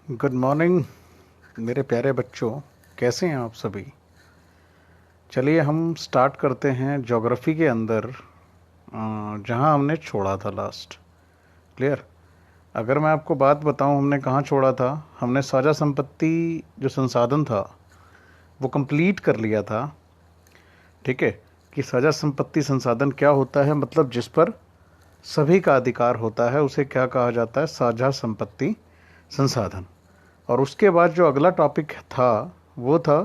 Good morning मेरे प्यारे बच्चों। कैसे हैं आप सभी। चलिए हम स्टार्ट करते हैं ज्योग्राफी के अंदर जहां हमने छोड़ा था लास्ट। क्लियर। अगर मैं आपको बात बताऊं हमने कहां छोड़ा था। हमने साझा संपत्ति जो संसाधन था वो कंप्लीट कर लिया था। ठीक है कि साझा संपत्ति संसाधन क्या होता है, मतलब जिस पर सभी का अधिकार होता है उसे क्या कहा जाता है, साझा संपत्ति संसाधन। और उसके बाद जो अगला टॉपिक था वो था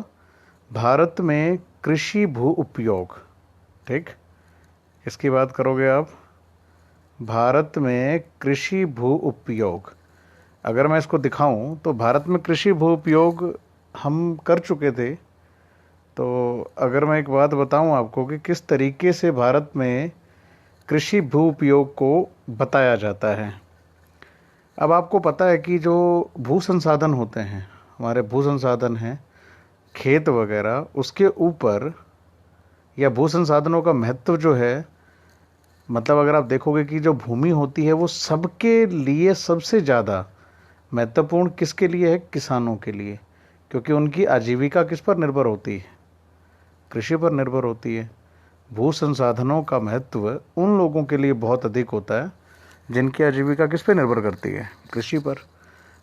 भारत में कृषि भू उपयोग। ठीक, इसकी बात करोगे आप। भारत में कृषि भू उपयोग, अगर मैं इसको दिखाऊं तो भारत में कृषि भू उपयोग हम कर चुके थे। तो अगर मैं एक बात बताऊं आपको कि किस तरीके से भारत में कृषि भू उपयोग को बताया जाता है। अब आपको पता है कि जो भू संसाधन होते हैं, हमारे भू संसाधन हैं खेत वगैरह, उसके ऊपर या भू संसाधनों का महत्व जो है, मतलब अगर आप देखोगे कि जो भूमि होती है वो सबके लिए सबसे ज़्यादा महत्वपूर्ण किसके लिए है, किसानों के लिए। क्योंकि उनकी आजीविका किस पर निर्भर होती है, कृषि पर निर्भर होती है। भू संसाधनों का महत्व उन लोगों के लिए बहुत अधिक होता है जिनकी आजीविका किस पर निर्भर करती है, कृषि पर।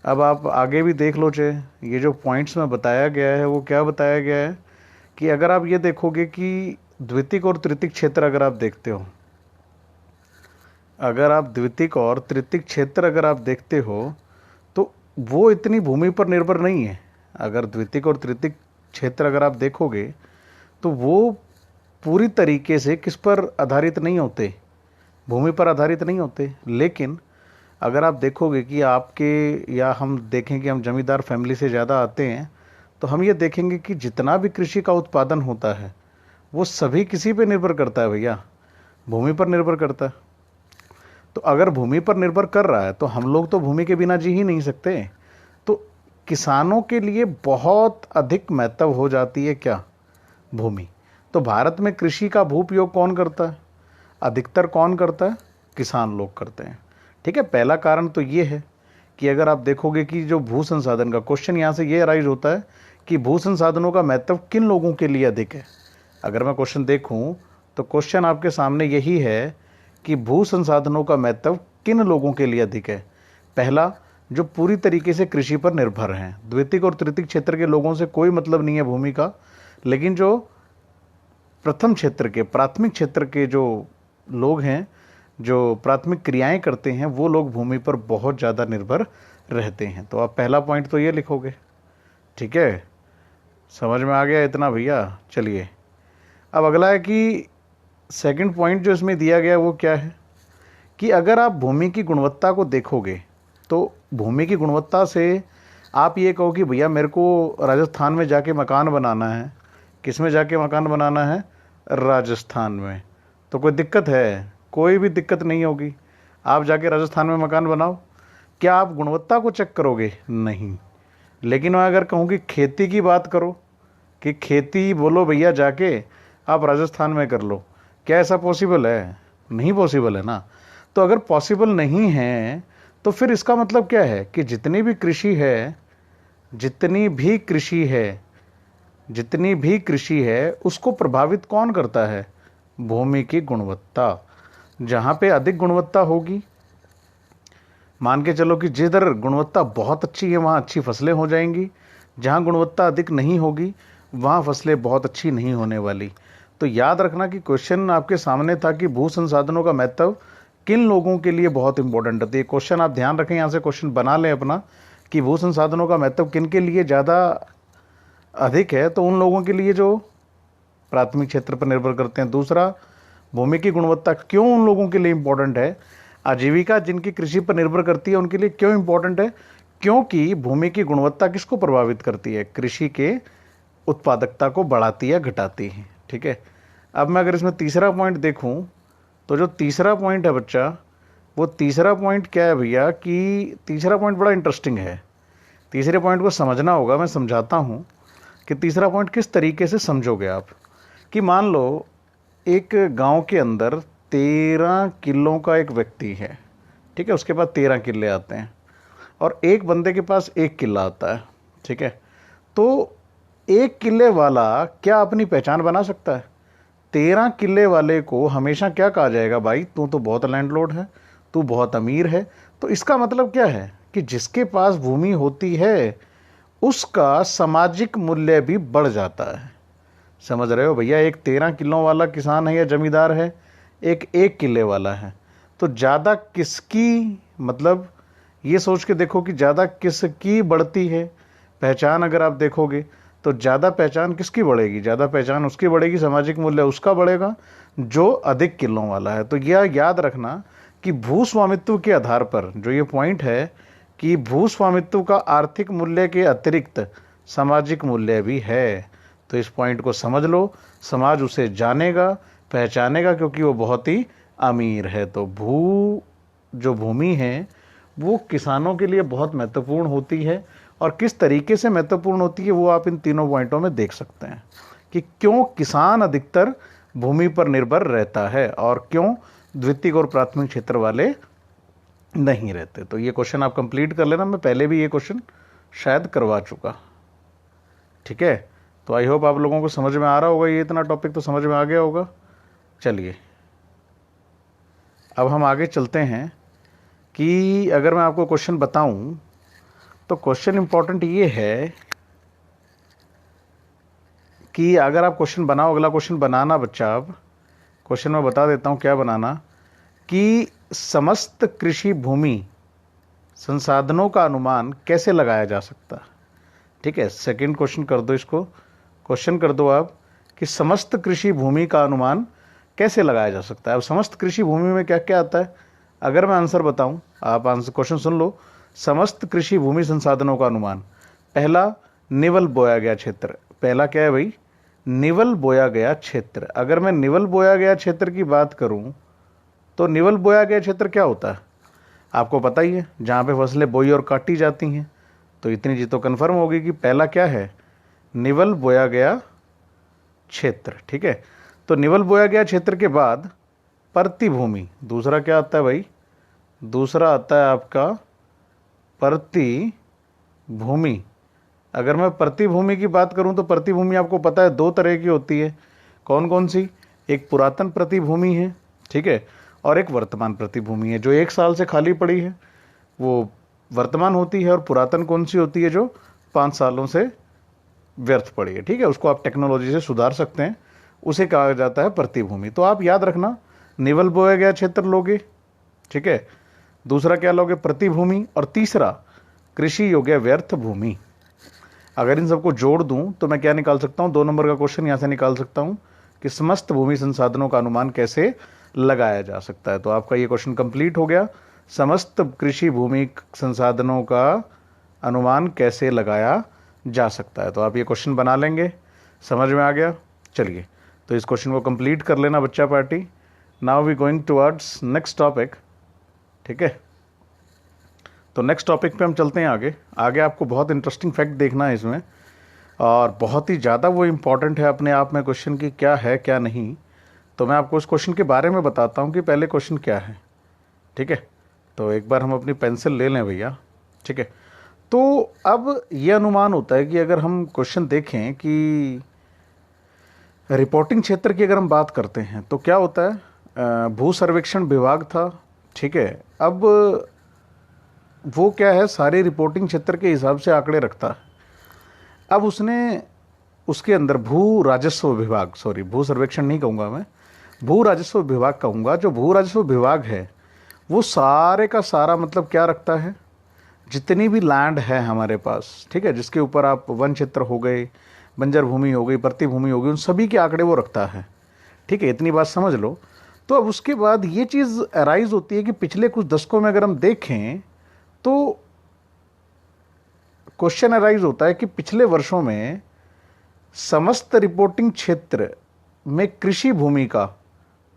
अब आप आगे भी देख लो, चाहे ये जो पॉइंट्स में बताया गया है वो क्या बताया गया है कि अगर आप ये देखोगे कि द्वितीयक और तृतीयक क्षेत्र अगर आप देखते हो, अगर आप द्वितीयक और तृतीयक क्षेत्र अगर आप देखते हो तो वो इतनी भूमि पर निर्भर नहीं है। अगर द्वितीयक और तृतीयक क्षेत्र अगर आप देखोगे तो वो पूरी तरीके से किस पर आधारित नहीं होते, भूमि पर आधारित नहीं होते। लेकिन अगर आप देखोगे कि आपके या हम देखें कि हम जमींदार फैमिली से ज़्यादा आते हैं तो हम ये देखेंगे कि जितना भी कृषि का उत्पादन होता है वो सभी किसी पे निर्भर करता है भैया, भूमि पर निर्भर करता है। तो अगर भूमि पर निर्भर कर रहा है तो हम लोग तो भूमि के बिना जी ही नहीं सकते। तो किसानों के लिए बहुत अधिक महत्व हो जाती है क्या, भूमि। तो भारत में कृषि का भू उपयोग कौन करता है, अधिकतर कौन करता है, किसान लोग करते हैं। ठीक है, पहला कारण तो ये है कि अगर आप देखोगे कि जो भू संसाधन का क्वेश्चन यहाँ से ये अराइज होता है कि भू संसाधनों का महत्व किन लोगों के लिए अधिक है। अगर मैं क्वेश्चन देखूं तो क्वेश्चन आपके सामने यही है कि भू संसाधनों का महत्व किन लोगों के लिए अधिक है। पहला, जो पूरी तरीके से कृषि पर निर्भर हैं। द्वितीयक और तृतीयक क्षेत्र के लोगों से कोई मतलब नहीं है भूमि का, लेकिन जो प्रथम क्षेत्र के, प्राथमिक क्षेत्र के जो लोग हैं, जो प्राथमिक क्रियाएं करते हैं, वो लोग भूमि पर बहुत ज़्यादा निर्भर रहते हैं। तो आप पहला पॉइंट तो ये लिखोगे। ठीक है, समझ में आ गया इतना भैया। चलिए अब अगला है कि सेकंड पॉइंट जो इसमें दिया गया है वो क्या है कि अगर आप भूमि की गुणवत्ता को देखोगे तो भूमि की गुणवत्ता से आप ये कहो कि भैया मेरे को राजस्थान में जाके मकान बनाना है। किस में जाके मकान बनाना है, राजस्थान में। तो कोई दिक्कत है, कोई भी दिक्कत नहीं होगी। आप जाके राजस्थान में मकान बनाओ, क्या आप गुणवत्ता को चेक करोगे, नहीं। लेकिन मैं अगर कहूँ कि खेती की बात करो, कि खेती बोलो भैया जाके आप राजस्थान में कर लो, क्या ऐसा पॉसिबल है, नहीं पॉसिबल है ना। तो अगर पॉसिबल नहीं है तो फिर इसका मतलब क्या है कि जितनी भी कृषि है, जितनी भी कृषि है, जितनी भी कृषि है उसको प्रभावित कौन करता है, भूमि की गुणवत्ता। जहाँ पे अधिक गुणवत्ता होगी, मान के चलो कि जिधर गुणवत्ता बहुत अच्छी है वहाँ अच्छी फसलें हो जाएंगी, जहाँ गुणवत्ता अधिक नहीं होगी वहाँ फसलें बहुत अच्छी नहीं होने वाली। तो याद रखना कि क्वेश्चन आपके सामने था कि भू संसाधनों का महत्व किन लोगों के लिए बहुत इंपॉर्टेंट है। तो ये क्वेश्चन आप ध्यान रखें, यहाँ से क्वेश्चन बना लें अपना कि भू संसाधनों का महत्व किन के लिए ज़्यादा अधिक है। तो उन लोगों के लिए जो प्राथमिक क्षेत्र पर निर्भर करते हैं। दूसरा, भूमि की गुणवत्ता क्यों उन लोगों के लिए इंपॉर्टेंट है, आजीविका जिनकी कृषि पर निर्भर करती है उनके लिए क्यों इंपॉर्टेंट है, क्योंकि भूमि की गुणवत्ता किसको प्रभावित करती है, कृषि के उत्पादकता को बढ़ाती है, घटाती है। ठीक है, अब मैं अगर इसमें तीसरा पॉइंट देखूं तो जो तीसरा पॉइंट है बच्चा, वो तीसरा पॉइंट क्या है भैया कि तीसरा पॉइंट बड़ा इंटरेस्टिंग है। तीसरे पॉइंट को समझना होगा, मैं समझाता हूँ कि तीसरा पॉइंट किस तरीके से समझोगे आप। कि मान लो एक गांव के अंदर 13 किलों का एक व्यक्ति है। ठीक है, उसके पास 13 किले आते हैं। और एक बंदे के पास 1 किला होता है, ठीक है, तो 1 किले वाला क्या अपनी पहचान बना सकता है? 13 किले वाले को हमेशा क्या कहा जाएगा? भाई तू तो बहुत लैंडलॉर्ड है, तू बहुत अमीर है। तो इसका मतलब क्या है कि जिसके पास भूमि होती है उसका सामाजिक मूल्य भी बढ़ जाता है। समझ रहे हो भैया? एक 13 किलों वाला किसान है या जमींदार है, एक 1 किले वाला है, तो ज़्यादा किसकी, मतलब ये सोच के देखो कि ज़्यादा किसकी बढ़ती है पहचान। अगर आप देखोगे तो ज़्यादा पहचान किसकी बढ़ेगी? ज़्यादा पहचान उसकी बढ़ेगी, सामाजिक मूल्य उसका बढ़ेगा जो अधिक किलों वाला है। तो यह याद रखना कि भू स्वामित्व के आधार पर जो ये पॉइंट है कि भू स्वामित्व का आर्थिक मूल्य के अतिरिक्त सामाजिक मूल्य भी है। तो इस पॉइंट को समझ लो, समाज उसे जानेगा, पहचानेगा, क्योंकि वो बहुत ही अमीर है। तो जो भूमि है वो किसानों के लिए बहुत महत्वपूर्ण होती है, और किस तरीके से महत्वपूर्ण होती है वो आप इन तीनों पॉइंटों में देख सकते हैं कि क्यों किसान अधिकतर भूमि पर निर्भर रहता है और क्यों द्वितीयक और प्राथमिक क्षेत्र वाले नहीं रहते। तो ये क्वेश्चन आप कंप्लीट कर लेना, मैं पहले भी ये क्वेश्चन शायद करवा चुका, ठीक है। तो आई होप आप लोगों को समझ में आ रहा होगा, ये इतना टॉपिक तो समझ में आ गया होगा। चलिए अब हम आगे चलते हैं कि अगर मैं आपको क्वेश्चन बताऊं तो क्वेश्चन इंपॉर्टेंट ये है कि अगर आप क्वेश्चन बनाओ, अगला क्वेश्चन बनाना बच्चा, आप क्वेश्चन मैं बता देता हूं क्या बनाना, कि समस्त कृषि भूमि संसाधनों का अनुमान कैसे लगाया जा सकता है। ठीक है, सेकंड क्वेश्चन कर दो, इसको क्वेश्चन कर दो आप कि समस्त कृषि भूमि का अनुमान कैसे लगाया जा सकता है। अब समस्त कृषि भूमि में क्या क्या आता है, अगर मैं आंसर बताऊं, आप आंसर क्वेश्चन सुन लो। समस्त कृषि भूमि संसाधनों का अनुमान, पहला निवल बोया गया क्षेत्र। पहला क्या है भाई? निवल बोया गया क्षेत्र। अगर मैं निवल बोया गया क्षेत्र की बात करूं तो निवल बोया गया क्षेत्र क्या होता है आपको पता ही है, जहां पे फसलें बोई और काटी जाती हैं। तो इतनी चीज तो कंफर्म होगी कि पहला क्या है, निवल बोया गया क्षेत्र। ठीक है, तो निवल बोया गया क्षेत्र के बाद प्रतिभूमि, दूसरा क्या आता है भाई? दूसरा आता है आपका प्रतिभूमि। अगर मैं प्रतिभूमि की बात करूं तो प्रतिभूमि आपको पता है 2 तरह की होती है। कौन कौन सी? एक पुरातन प्रतिभूमि है, ठीक है, और एक वर्तमान प्रतिभूमि है। जो 1 साल से खाली पड़ी है वो वर्तमान होती है, और पुरातन कौन सी होती है? जो 5 सालों से व्यर्थ पड़ी है। ठीक है, उसको आप टेक्नोलॉजी से सुधार सकते हैं, उसे कहा जाता है प्रतिभूमि। तो आप याद रखना, निवल बोया गया क्षेत्र लोगे, ठीक है, दूसरा क्या लोगे? प्रतिभूमि, और तीसरा कृषि योग्य व्यर्थ भूमि। अगर इन सबको जोड़ दूं तो मैं क्या निकाल सकता हूं? 2 नंबर का क्वेश्चन यहां से निकाल सकता हूं कि समस्त भूमि संसाधनों का अनुमान कैसे लगाया जा सकता है। तो आपका ये क्वेश्चन कंप्लीट हो गया, समस्त कृषि भूमि संसाधनों का अनुमान कैसे लगाया जा सकता है। तो आप ये क्वेश्चन बना लेंगे, समझ में आ गया। चलिए, तो इस क्वेश्चन को कंप्लीट कर लेना बच्चा party. Now we going towards next topic, ठीक है। तो नेक्स्ट टॉपिक पे हम चलते हैं आगे। आगे आपको बहुत इंटरेस्टिंग फैक्ट देखना है इसमें, और बहुत ही ज़्यादा वो इम्पॉर्टेंट है अपने आप में क्वेश्चन की क्या है क्या नहीं। तो मैं आपको उस क्वेश्चन के बारे में बताता हूँ कि पहले क्वेश्चन क्या है, ठीक है। तो एक बार हम अपनी पेंसिल ले लें भैया, ठीक है। तो अब ये अनुमान होता है कि अगर हम क्वेश्चन देखें कि रिपोर्टिंग क्षेत्र की अगर हम बात करते हैं तो क्या होता है, भू सर्वेक्षण विभाग था, ठीक है। अब वो क्या है, सारे रिपोर्टिंग क्षेत्र के हिसाब से आंकड़े रखता है। अब उसने उसके अंदर भू राजस्व विभाग, सॉरी भू सर्वेक्षण नहीं कहूँगा मैं, भू राजस्व विभाग कहूँगा। जो भू राजस्व विभाग है वो सारे का सारा मतलब क्या रखता है, जितनी भी लैंड है हमारे पास, ठीक है, जिसके ऊपर आप वन क्षेत्र हो गए, बंजर भूमि हो गई, प्रतिभूमि हो गई, उन सभी के आंकड़े वो रखता है, ठीक है। इतनी बात समझ लो। तो अब उसके बाद ये चीज़ अराइज होती है कि पिछले कुछ दशकों में अगर हम देखें तो क्वेश्चन अराइज होता है कि पिछले वर्षों में समस्त रिपोर्टिंग क्षेत्र में कृषि भूमि का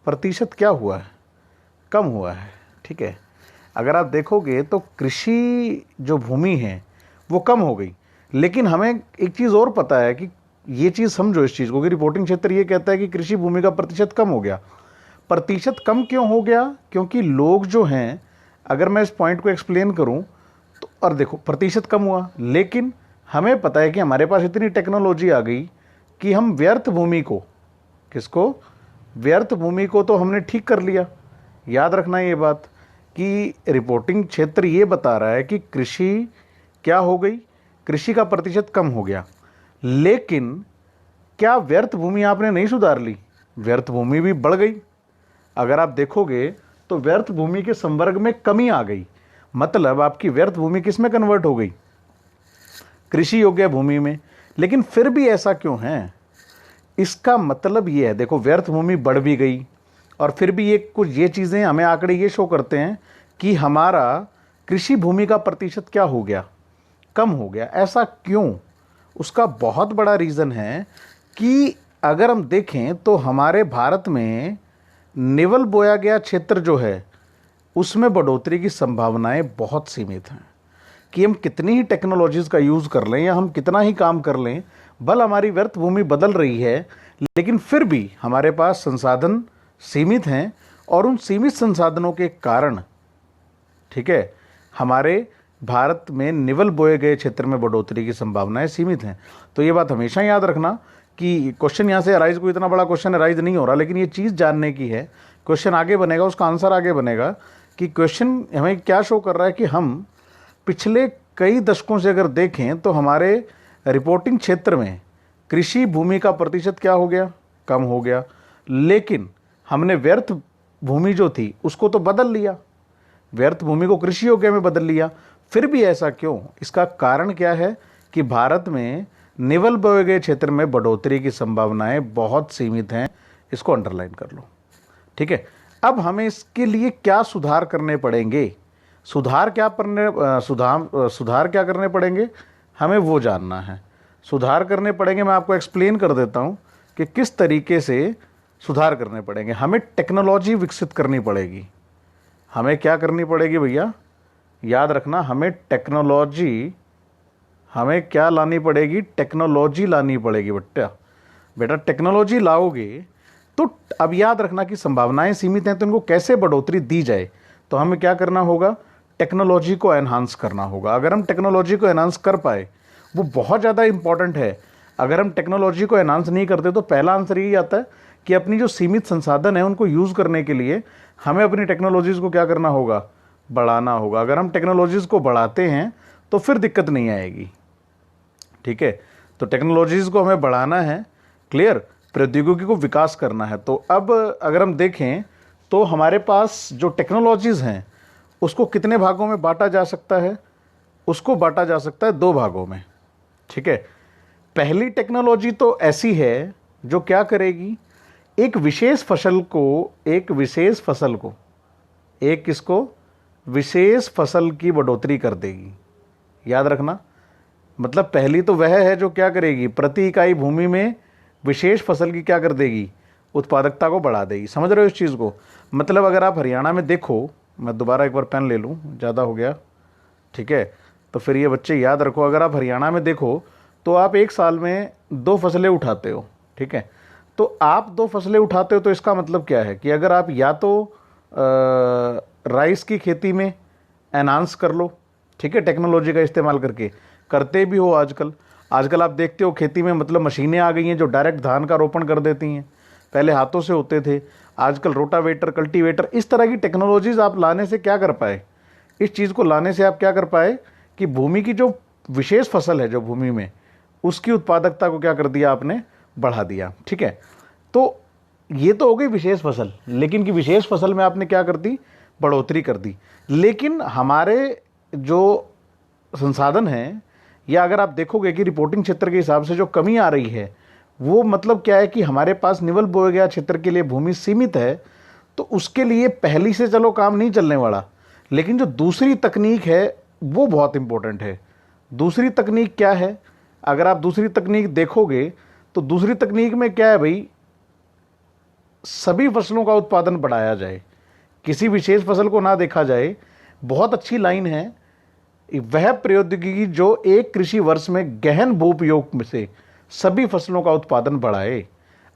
प्रतिशत क्या हुआ है, कम हुआ है, ठीक है। अगर आप देखोगे तो कृषि जो भूमि है वो कम हो गई, लेकिन हमें एक चीज़ और पता है कि ये चीज़ समझो इस चीज़ को कि रिपोर्टिंग क्षेत्र ये कहता है कि कृषि भूमि का प्रतिशत कम हो गया। प्रतिशत कम क्यों हो गया? क्योंकि लोग जो हैं, अगर मैं इस पॉइंट को एक्सप्लेन करूं तो और देखो प्रतिशत कम हुआ, लेकिन हमें पता है कि हमारे पास इतनी टेक्नोलॉजी आ गई कि हम व्यर्थ भूमि को, किसको, व्यर्थ भूमि को तो हमने ठीक कर लिया। याद रखना ये बात कि रिपोर्टिंग क्षेत्र ये बता रहा है कि कृषि क्या हो गई, कृषि का प्रतिशत कम हो गया, लेकिन क्या व्यर्थ भूमि आपने नहीं सुधार ली, व्यर्थ भूमि भी बढ़ गई। अगर आप देखोगे तो व्यर्थ भूमि के संवर्ग में कमी आ गई, मतलब आपकी व्यर्थ भूमि किस में कन्वर्ट हो गई, कृषि योग्य भूमि में। लेकिन फिर भी ऐसा क्यों है, इसका मतलब ये है, देखो व्यर्थ भूमि बढ़ भी गई और फिर भी ये कुछ ये चीज़ें हमें आंकड़े ये शो करते हैं कि हमारा कृषि भूमि का प्रतिशत क्या हो गया, कम हो गया। ऐसा क्यों, उसका बहुत बड़ा रीज़न है कि अगर हम देखें तो हमारे भारत में निवल बोया गया क्षेत्र जो है उसमें बढ़ोतरी की संभावनाएं बहुत सीमित हैं। कि हम कितनी ही टेक्नोलॉजीज़ का यूज़ कर लें या हम कितना ही काम कर लें, बल हमारी व्यर्थ भूमि बदल रही है, लेकिन फिर भी हमारे पास संसाधन सीमित हैं और उन सीमित संसाधनों के कारण, ठीक है, हमारे भारत में निवल बोए गए क्षेत्र में बढ़ोतरी की संभावनाएं सीमित हैं। तो ये बात हमेशा याद रखना कि क्वेश्चन यहाँ से अराइज, कोई इतना बड़ा क्वेश्चन अराइज नहीं हो रहा, लेकिन ये चीज़ जानने की है। क्वेश्चन आगे बनेगा, उसका आंसर आगे बनेगा कि क्वेश्चन हमें क्या शो कर रहा है कि हम पिछले कई दशकों से अगर देखें तो हमारे रिपोर्टिंग क्षेत्र में कृषि भूमि का प्रतिशत क्या हो गया, कम हो गया, लेकिन हमने व्यर्थ भूमि जो थी उसको तो बदल लिया, व्यर्थ भूमि को कृषि योग्य में बदल लिया। फिर भी ऐसा क्यों, इसका कारण क्या है कि भारत में निवल बोए गए क्षेत्र में बढ़ोतरी की संभावनाएं बहुत सीमित हैं। इसको अंडरलाइन कर लो, ठीक है। अब हमें इसके लिए क्या सुधार करने पड़ेंगे, सुधार क्या करने पड़ेंगे, हमें वो जानना है। सुधार करने पड़ेंगे, मैं आपको एक्सप्लेन कर देता हूँ कि किस तरीके से सुधार करने पड़ेंगे। हमें टेक्नोलॉजी विकसित करनी पड़ेगी। हमें क्या करनी पड़ेगी भैया, याद रखना, हमें क्या लानी पड़ेगी, टेक्नोलॉजी लानी पड़ेगी बेटा टेक्नोलॉजी लाओगे तो अब याद रखना कि संभावनाएं सीमित हैं, तो इनको कैसे बढ़ोतरी दी जाए, तो हमें क्या करना होगा, टेक्नोलॉजी को एनहांस करना होगा। अगर हम टेक्नोलॉजी को एनहांस कर पाए, वो बहुत ज़्यादा इंपॉर्टेंट है। अगर हम टेक्नोलॉजी को एनहांस नहीं करते तो पहला आंसर यही आता है कि अपनी जो सीमित संसाधन है उनको यूज़ करने के लिए हमें अपनी टेक्नोलॉजीज़ को क्या करना होगा, बढ़ाना होगा। अगर हम टेक्नोलॉजीज़ को बढ़ाते हैं तो फिर दिक्कत नहीं आएगी, ठीक है। तो टेक्नोलॉजीज़ को हमें बढ़ाना है, क्लियर, प्रौद्योगिकी को विकास करना है। तो अब अगर हम देखें तो हमारे पास जो टेक्नोलॉजीज़ हैं उसको कितने भागों में बांटा जा सकता है, उसको बांटा जा सकता है 2 भागों में, ठीक है। पहली टेक्नोलॉजी तो ऐसी है जो क्या करेगी, एक विशेष फसल की बढ़ोतरी कर देगी। याद रखना, मतलब पहली तो वह है जो क्या करेगी, प्रति इकाई भूमि में विशेष फसल की क्या कर देगी, उत्पादकता को बढ़ा देगी। समझ रहे हो इस चीज़ को। मतलब अगर आप हरियाणा में देखो, मैं दोबारा एक बार पेन ले लूँ, ज़्यादा हो गया, ठीक है, तो फिर ये बच्चे याद रखो, अगर आप हरियाणा में देखो तो आप एक साल में 2 फसलें उठाते हो, ठीक है। तो आप 2 फसलें उठाते हो तो इसका मतलब क्या है कि अगर आप या तो राइस की खेती में एनहांस कर लो, ठीक है, टेक्नोलॉजी का इस्तेमाल करके, करते भी हो आजकल आप देखते हो खेती में, मतलब मशीनें आ गई हैं जो डायरेक्ट धान का रोपण कर देती हैं। पहले हाथों से होते थे, आजकल रोटावेटर, कल्टीवेटर, इस तरह की टेक्नोलॉजीज़ आप लाने से क्या कर पाए, इस चीज़ को लाने से आप क्या कर पाए कि भूमि की जो विशेष फसल है जो भूमि में, उसकी उत्पादकता को क्या कर दिया आपने, बढ़ा दिया, ठीक है। तो ये तो हो गई विशेष फसल, लेकिन कि विशेष फसल में आपने क्या कर दी, बढ़ोतरी कर दी। लेकिन हमारे जो संसाधन हैं, या अगर आप देखोगे कि रिपोर्टिंग क्षेत्र के हिसाब से जो कमी आ रही है, वो मतलब क्या है कि हमारे पास निवल बोया गया क्षेत्र के लिए भूमि सीमित है। तो उसके लिए पहली से चलो काम नहीं चलने वाला, लेकिन जो दूसरी तकनीक है वो बहुत इंपॉर्टेंट है। दूसरी तकनीक क्या है, अगर आप दूसरी तकनीक देखोगे तो दूसरी तकनीक में क्या है भाई, सभी फसलों का उत्पादन बढ़ाया जाए, किसी विशेष फसल को ना देखा जाए। बहुत अच्छी लाइन है, वह प्रौद्योगिकी जो एक कृषि वर्ष में गहन भू उपयोग से सभी फसलों का उत्पादन बढ़ाए।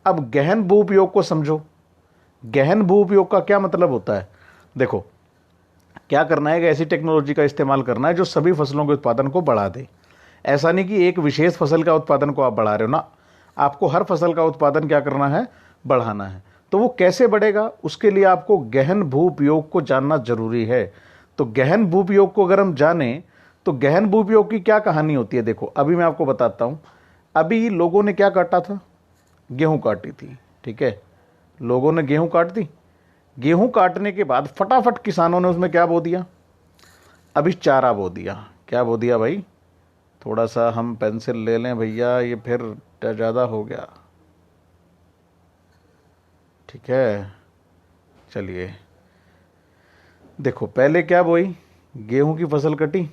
अब गहन भू उपयोग को समझो। गहन भू उपयोग का क्या मतलब होता है, देखो, क्या करना है कि ऐसी टेक्नोलॉजी का इस्तेमाल करना है जो सभी फसलों के उत्पादन को बढ़ा दे। ऐसा नहीं कि एक विशेष फसल का उत्पादन को आप बढ़ा रहे हो ना, आपको हर फसल का उत्पादन क्या करना है, बढ़ाना है। तो वो कैसे बढ़ेगा, उसके लिए आपको गहन भू उपयोग को जानना जरूरी है। तो गहन भू उपयोग को अगर हम जानें तो गहन भू उपयोग की क्या कहानी होती है, देखो अभी मैं आपको बताता हूं। अभी लोगों ने क्या काटा था, गेहूं काटी थी, ठीक है, लोगों ने गेहूं काट दी। गेहूं काटने के बाद फटाफट किसानों ने उसमें क्या बो दिया, अभी चारा बो दिया। क्या बो दिया भाई, थोड़ा सा हम पेंसिल ले लें भैया, ये फिर ज़्यादा हो गया, ठीक है। चलिए देखो, पहले क्या बोई, गेहूं की फसल कटी।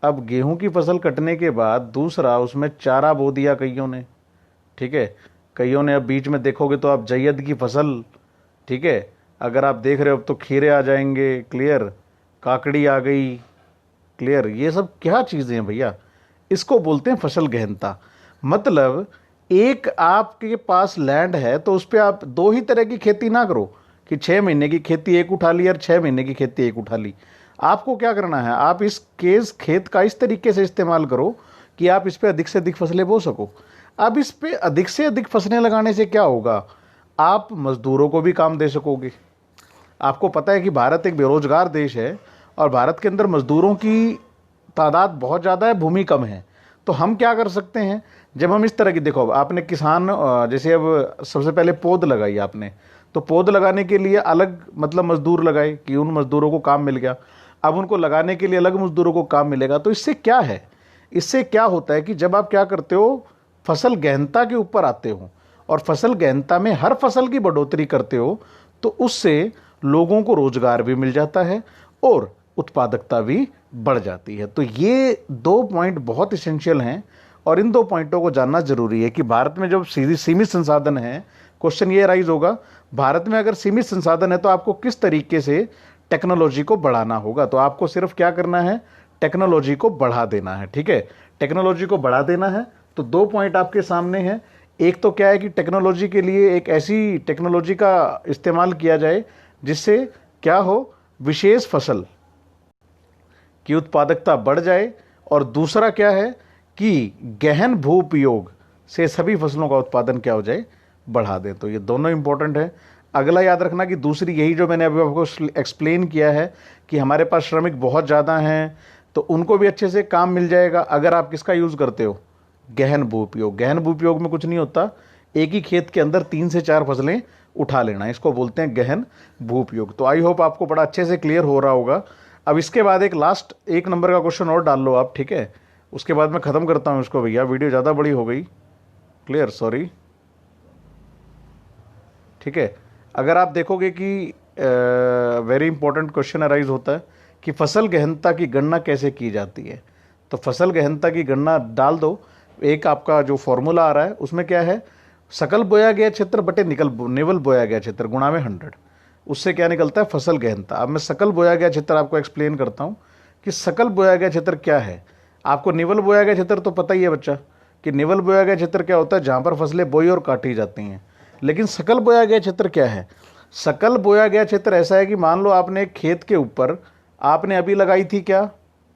अब गेहूं की फसल कटने के बाद दूसरा उसमें चारा बो दिया कईयों ने, ठीक है। कईयों ने, अब बीच में देखोगे तो आप जयद की फसल, ठीक है, अगर आप देख रहे हो अब तो खीरे आ जाएंगे, क्लियर, काकड़ी आ गई, क्लियर। ये सब क्या चीज़ें हैं भैया, इसको बोलते हैं फसल गहनता। मतलब एक आपके पास लैंड है तो उस पर आप दो ही तरह की खेती ना करो कि 6 महीने की खेती एक उठा ली और 6 महीने की खेती एक उठा ली। आपको क्या करना है, आप इस खेत का इस तरीके से इस्तेमाल करो कि आप इस पर अधिक से अधिक फसलें बो सको। अब इस पे अधिक से अधिक फसलें लगाने से क्या होगा, आप मजदूरों को भी काम दे सकोगे। आपको पता है कि भारत एक बेरोजगार देश है और भारत के अंदर मजदूरों की तादाद बहुत ज़्यादा है, भूमि कम है। तो हम क्या कर सकते हैं, जब हम इस तरह की, देखो अब आपने किसान, जैसे अब सबसे पहले पौध लगाई आपने, तो पौध लगाने के लिए अलग मतलब मजदूर लगाए कि उन मजदूरों को काम मिल गया। अब उनको लगाने के लिए अलग मजदूरों को काम मिलेगा। तो इससे क्या है, इससे क्या होता है कि जब आप क्या करते हो, फसल गहनता के ऊपर आते हो और फसल गहनता में हर फसल की बढ़ोतरी करते हो, तो उससे लोगों को रोजगार भी मिल जाता है और उत्पादकता भी बढ़ जाती है। तो ये 2 पॉइंट बहुत इसेंशियल हैं और इन 2 पॉइंटों को जानना जरूरी है कि भारत में जब सीमित संसाधन है, क्वेश्चन ये राइज होगा, भारत में अगर सीमित संसाधन है तो आपको किस तरीके से टेक्नोलॉजी को बढ़ाना होगा। तो आपको सिर्फ क्या करना है, टेक्नोलॉजी को बढ़ा देना है, ठीक है, टेक्नोलॉजी को बढ़ा देना है। तो 2 पॉइंट आपके सामने हैं। एक तो क्या है कि टेक्नोलॉजी के लिए एक ऐसी टेक्नोलॉजी का इस्तेमाल किया जाए जिससे क्या हो, विशेष फसल की उत्पादकता बढ़ जाए, और दूसरा क्या है कि गहन भू उपयोग से सभी फसलों का उत्पादन क्या हो जाए, बढ़ा दे। तो ये दोनों इंपॉर्टेंट है। अगला याद रखना कि दूसरी, यही जो मैंने अभी आपको एक्सप्लेन किया है कि हमारे पास श्रमिक बहुत ज़्यादा हैं तो उनको भी अच्छे से काम मिल जाएगा अगर आप किसका यूज़ करते हो, गहन भू उपयोग। गहन भू उपयोग में कुछ नहीं होता, एक ही खेत के अंदर 3 से 4 फसलें उठा लेना, इसको बोलते हैं गहन भू उपयोग। तो आई होप आपको बड़ा अच्छे से क्लियर हो रहा होगा। अब इसके बाद एक लास्ट 1 नंबर का क्वेश्चन और डाल लो आप, ठीक है, उसके बाद मैं ख़त्म करता हूँ इसको भैया, वीडियो ज़्यादा बड़ी हो गई, क्लियर, सॉरी, ठीक है। अगर आप देखोगे कि वेरी इंपॉर्टेंट क्वेश्चन अराइज होता है कि फसल गहनता की गणना कैसे की जाती है। तो फसल गहनता की गणना डाल दो, एक आपका जो फॉर्मूला आ रहा है उसमें क्या है, सकल बोया गया क्षेत्र बटे निवल बोया गया क्षेत्र गुणा में 100, उससे क्या निकलता है, फसल गहनता। अब मैं सकल बोया गया क्षेत्र आपको एक्सप्लेन करता हूँ कि सकल बोया गया क्षेत्र क्या है। आपको निवल बोया गया क्षेत्र तो पता ही है बच्चा कि निवल बोया गया क्षेत्र क्या होता है, जहाँ पर फसलें बोई और काटी जाती हैं। लेकिन सकल बोया गया क्षेत्र क्या है, सकल बोया गया क्षेत्र ऐसा है कि मान लो आपने एक खेत के ऊपर आपने अभी लगाई थी क्या,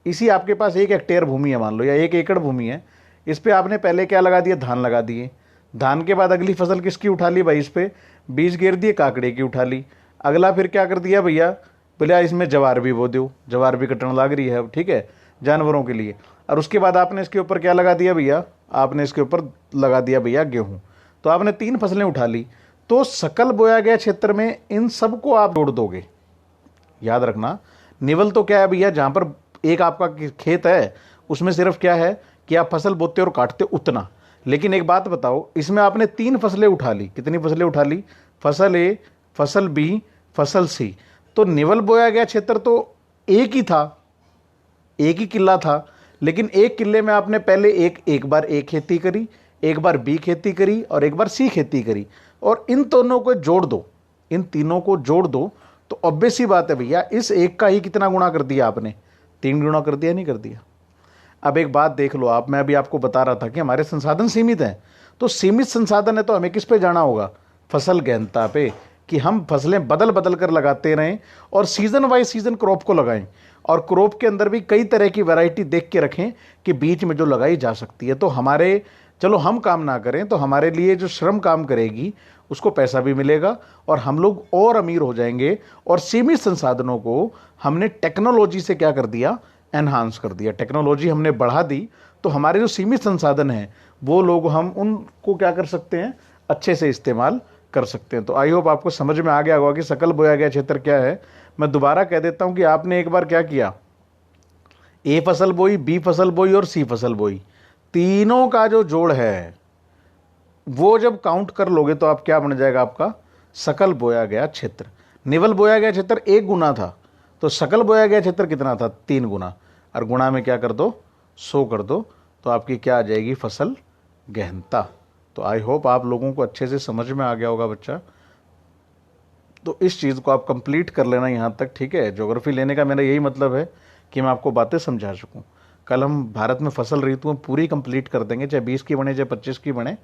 इसी आपके पास 1 हेक्टेयर भूमि है मान लो, या 1 एकड़ भूमि है, इस पर आपने पहले क्या लगा दिया, धान लगा दिए। धान के बाद अगली फसल किसकी उठा ली भाई, इस पर बीज गिर दिए, काकड़े की उठा ली। अगला फिर क्या कर दिया भैया, बोले इसमें जवार भी बो दो, जवार भी कटने लग रही है अब, ठीक है, जानवरों के लिए। और उसके बाद आपने इसके ऊपर क्या लगा दिया भैया, आपने इसके ऊपर लगा दिया भैया गेहूं। तो आपने 3 फसलें उठा ली। तो सकल बोया गया क्षेत्र में इन सबको आप जोड़ दोगे। याद रखना, निवल तो क्या है भैया, जहां पर एक आपका खेत है उसमें सिर्फ क्या है कि आप फसल बोते और काटते उतना। लेकिन एक बात बताओ, इसमें आपने 3 फसलें उठा ली, कितनी फसलें उठा ली, फसल ए, फसल बी, फसल सी। तो निवल बोया गया क्षेत्र तो एक ही था, एक ही किला था, लेकिन एक किले में आपने पहले एक बार ए खेती करी, एक बार बी खेती करी और एक बार सी खेती करी, और इन दोनों को जोड़ दो, इन तीनों को जोड़ दो, तो ऑब्वियस सी बात है भैया, इस एक का ही कितना गुणा कर दिया आपने, 3 गुणा कर दिया, नहीं कर दिया। अब एक बात देख लो आप, मैं अभी आपको बता रहा था कि हमारे संसाधन सीमित हैं, तो सीमित संसाधन है तो हमें किस पे जाना होगा, फसल गहनता पे, कि हम फसलें बदल बदल कर लगाते रहें और सीज़न वाइज सीज़न क्रॉप को लगाएं, और क्रॉप के अंदर भी कई तरह की वैरायटी देख के रखें कि बीच में जो लगाई जा सकती है। तो हमारे, चलो हम काम ना करें तो हमारे लिए जो श्रम काम करेगी उसको पैसा भी मिलेगा और हम लोग और अमीर हो जाएंगे। और सीमित संसाधनों को हमने टेक्नोलॉजी से क्या कर दिया, एनहांस कर दिया, टेक्नोलॉजी हमने बढ़ा दी, तो हमारे जो सीमित संसाधन हैं वो लोग, हम उनको क्या कर सकते हैं, अच्छे से इस्तेमाल कर सकते हैं। तो आई होप आपको समझ में आ गया होगा कि सकल बोया गया क्षेत्र क्या है। मैं दोबारा कह देता हूं कि आपने एक बार क्या किया, ए फसल बोई, बी फसल बोई और सी फसल बोई, तीनों का जो जोड़ है वो जब काउंट कर लोगे तो आप क्या बन जाएगा, आपका सकल बोया गया क्षेत्र। निवल बोया गया क्षेत्र 1 गुना था, तो सकल बोया गया क्षेत्र कितना था, 3 गुना, और गुणा में क्या कर दो, 100 कर दो, तो आपकी क्या आ जाएगी, फसल गहनता। तो आई होप आप लोगों को अच्छे से समझ में आ गया होगा बच्चा। तो इस चीज़ को आप कंप्लीट कर लेना यहाँ तक, ठीक है। ज्योग्राफी लेने का मेरा यही मतलब है कि मैं आपको बातें समझा सकूँ। कल हम भारत में फसल ऋतुएं पूरी कंप्लीट कर देंगे, चाहे 20 की बने चाहे 25 की बने,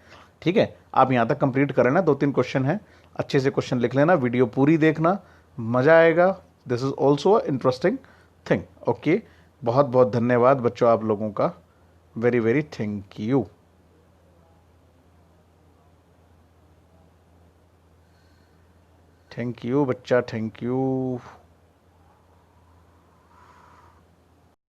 ठीक है। आप यहाँ तक कंप्लीट कर लेना, 2-3 क्वेश्चन है, अच्छे से क्वेश्चन लिख लेना, वीडियो पूरी देखना, मज़ा आएगा। This is also a interesting thing. Okay, बहुत बहुत धन्यवाद बच्चों आप लोगों का, very very thank you. Thank you बच्चा, थैंक यू।